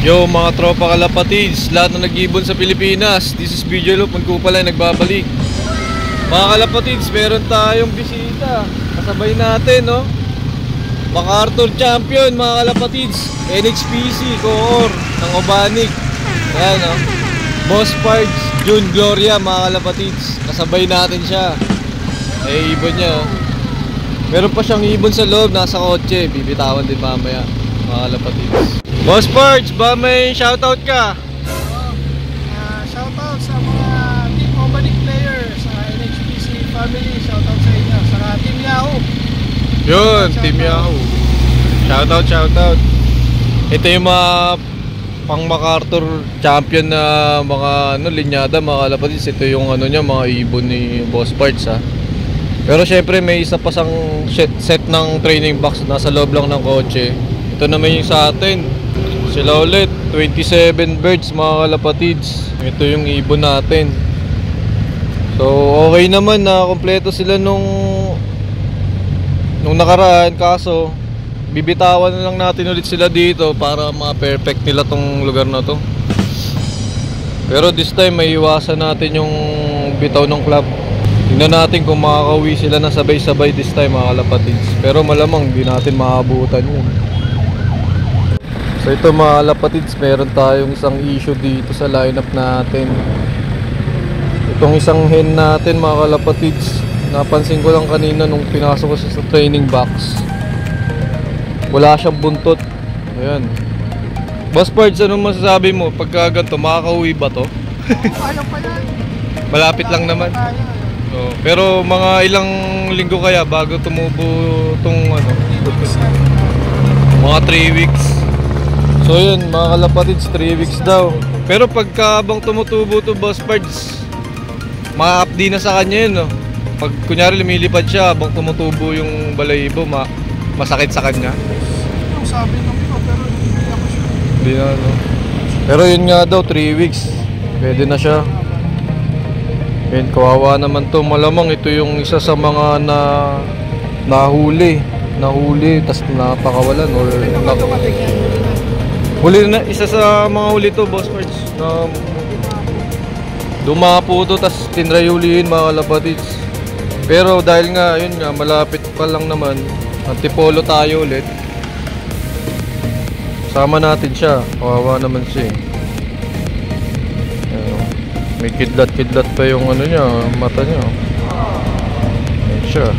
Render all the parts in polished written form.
Yo mga tropa kalapatids, lahat na nag-ibon sa Pilipinas. This is BJ Loop, magkupalay nagbabalik. Mga kalapatids, meron tayong bisita. Kasabay natin, no? MacArthur champion mga kalapatids, NHPC Coor ng Obanig. Ayan, no? Boss Pards, June Gloria mga kalapatids. Kasabay natin siya. Ibon niya, oh. Meron pa siyang ibon sa loob, nasa kotse. Bibitawan din mamaya mga kalapatids. Boss Pards, ba may shoutout ka? Shoutout sa mga Team Obanig players, sa NHPC family, shoutout sa inyo, sa Team Yahoo. Yun, Team Yahoo. Shoutout. Ito yung mga pang MacArthur champion na mga linyada mga kalapatids. Ito yung niya, mga ibon ni Boss Pards, ha. Pero syempre may isa pa sang set ng training box nasa loob lang ng kotse. Ito naman yung sa atin. Sila ulit, 27 birds mga kalapatids. Ito yung ibon natin. So okay naman na kompleto sila nung nakaraan. Kaso bibitawan na lang natin ulit sila dito para ma-perfect nila tong lugar na to. Pero this time may iwasan natin yung bitaw ng club. Tingnan natin kung makakauwi sila na sabay-sabay this time mga kalapatids. Pero malamang di natin maabutan yun. So ito mga kalapatids, meron tayong isang issue dito sa lineup natin. Itong isang hen natin mga kalapatids, napansin ko lang kanina nung pinasok ko siya sa training box. Wala siyang buntot. Ayan. Boss Pards, anong masasabi mo? Pagka ganito, makakauwi ba to? Ayaw pa yan. Malapit lang naman. So, pero mga ilang linggo kaya bago tumubo tong mga 3 weeks. So yun mga kalapatids, 3 weeks daw. Pero pagka habang tumutubo to Boss Pards, ma-update na sa kanya yun, no? Pag kunyari lumilipad siya habang tumutubo yung balahibo, masakit sa kanya. Yung sabi ng iba, pero hindi ako sure. Hindi na, no? Pero yun nga daw, 3 weeks pwede na siya. Yun, kawawa naman to. Malamang ito yung isa sa mga nahuli tas napakawalan or huli na, isa sa mga huli to Boss Pards na dumapo to tas tinrayulihin mga kalapatids. Pero dahil nga yun nga malapit pa lang naman, antipolo tayo ulit, sama natin siya. Kawawa naman siya, may kidlat pa yung niya, mata niya. Ayan siya.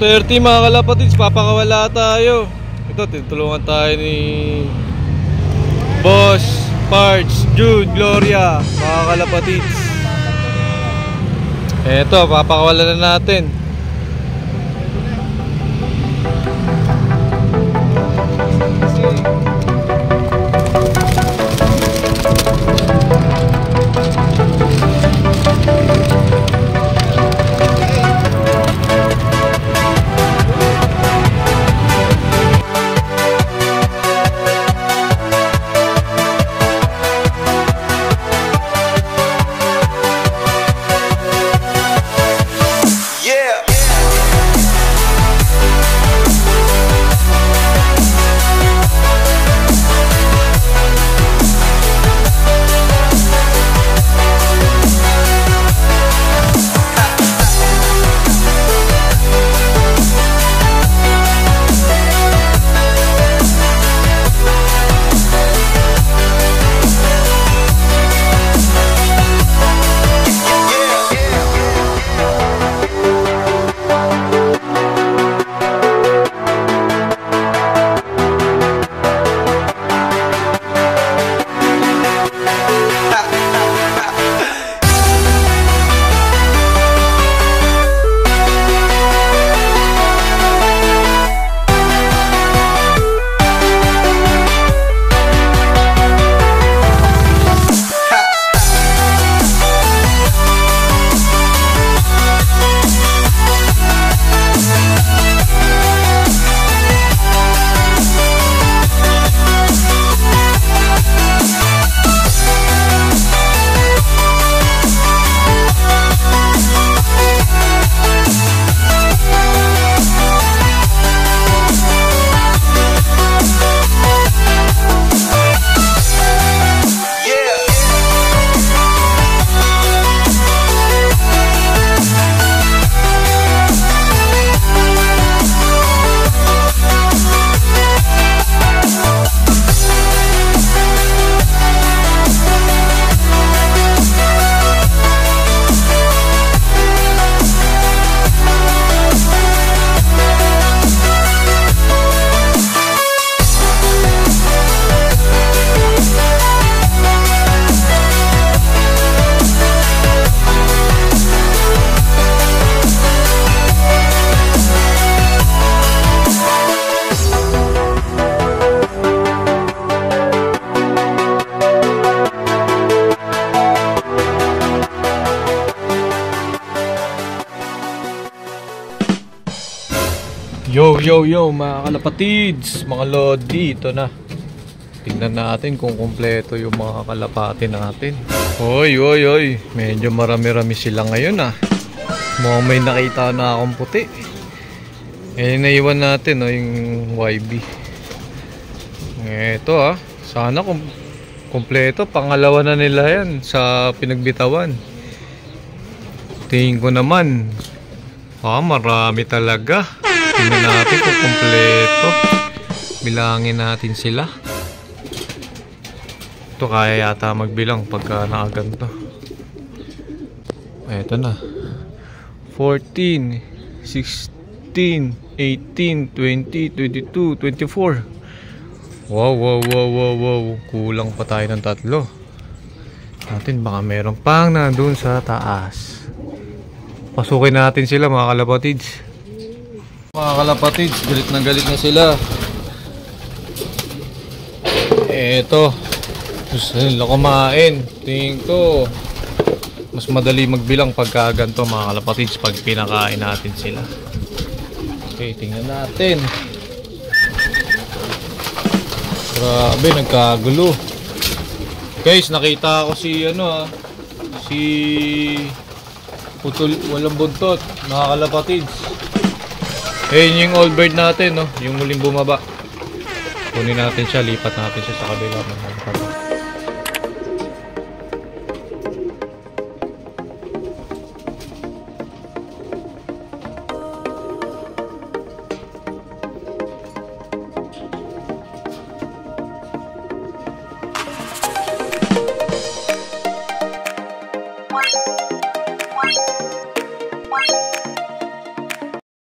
6:30 mga kalapatids, papakawala tayo. Ito, tutulungan tayo ni Boss Parts, Jude, Gloria, mga kalapatids. Ito, papakawala na natin. Yo mga kalapatids, mga lodi, ito na. Tingnan natin kung kumpleto yung mga kalapati natin. Oy, medyo marami-rami sila ngayon ah. Mukhang may nakita na akong puti. Naiwan natin yung YB. Ito ah, sana kumpleto, pangalawa na nila yan sa pinagbitawan. Tingin ko naman, marami talaga. Tingnan natin kung kumpleto. Bilangin natin sila. Ito kaya yata magbilang pagka nakaganto. Ito na. 14, 16, 18, 20, 22, 24. Wow. Kulang pa tayo ng 3. Natin baka meron pang nandun sa taas. Pasukin natin sila mga kalapatids. Mga kalapatids, galit na sila. Eto, gusto nila kumain. Tingin ko mas madali magbilang pagka ganito mga kalapatids, pag pinakain natin sila. Okay, tingnan natin. Grabe, nagkagulo. Guys, nakita ko si si putol, walang buntot, mga kalapatids. Ayun yung old bird natin, yung muling bumaba. Kunin natin siya, lipat natin siya sa kabila.